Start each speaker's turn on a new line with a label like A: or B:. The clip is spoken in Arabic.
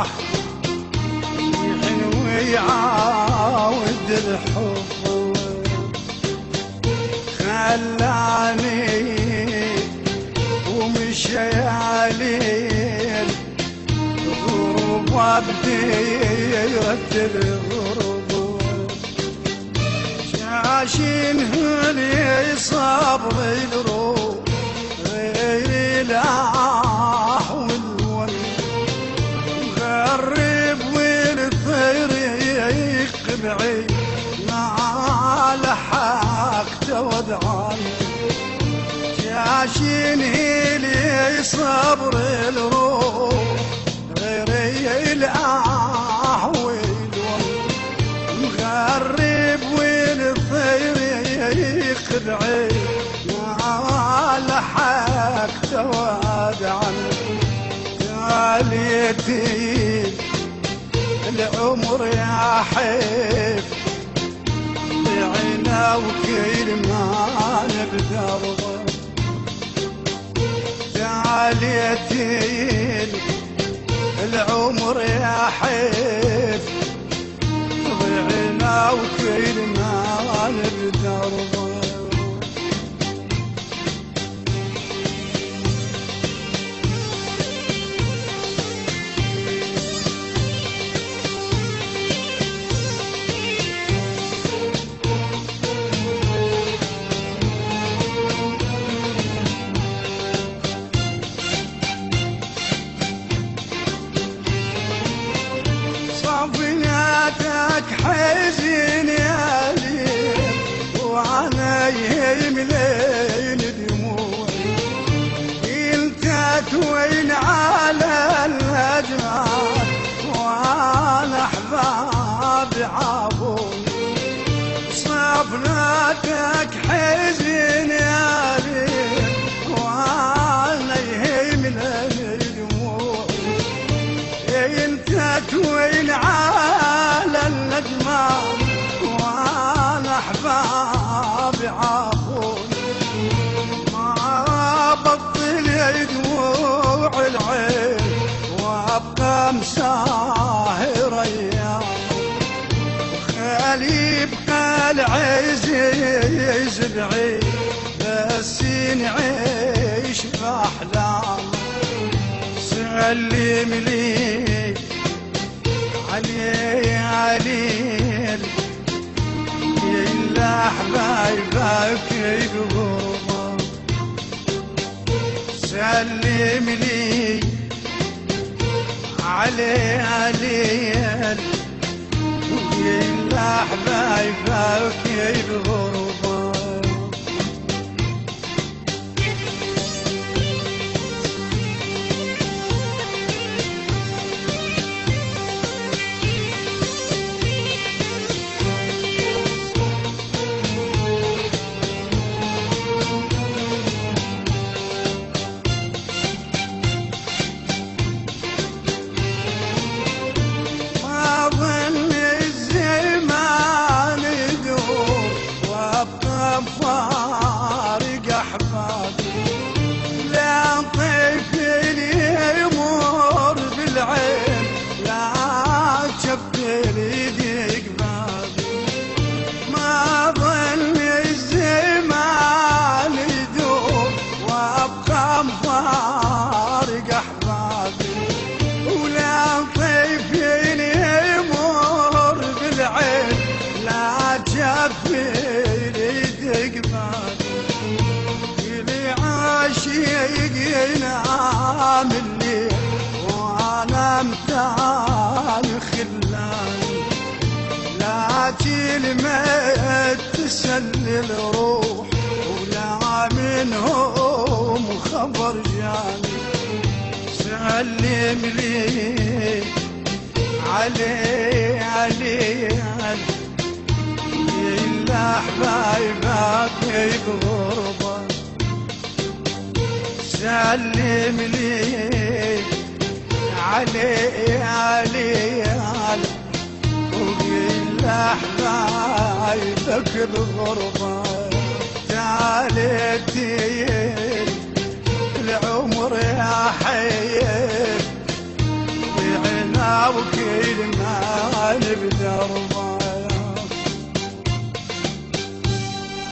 A: راح ويعاود الحب خلاني ومشي عليل غروب بديرة الغروب شاشين هني صبر الروح غير الآح والون مغرب والطير يقبعي مع لحق تودعني شاشين هني صبر الروح غير الآح والون مغرب والطير يقبعي مع لحق تودعني تاليتي العمر يا حيف بعنا وكيل ما نقدر تاليتي العمر يا حيف بعنا وكيل ما نقدر صفناتك حزين يا ليل وعنا يملين دموعي انت توين على الاجمال وانا احبابي عابوني صفناتك حزين يا ليل وانا يملين دموعي انت توين على الأجمال وأنا أحبابي عافوني ما بطل دموع العين وأبقى مساهر أيام وخالي يبقى العزيز بعيد بس نعيش بأحلام سلم لي علي عليل إلا حبايبك يقربا سلم لي علي عليل إلا حبايبك يقربا فارق احبابي لا طيفني يمر بالعين لا شفت يديك بابي ما ظل الزمان يدور وابقى مفارق احبابي ولا طيفني يمر بالعين لا شفت اللي عاشق ينام الليل وانا امتان خلان لكن ما تسلي الروح ولا منهم خبر جاني سلم لي علي علي إلا حبايبك بغربة سلم لي علي علي وإلا حبايبك بغربة تعالتي العمر يا حي بعنا وانا بدربه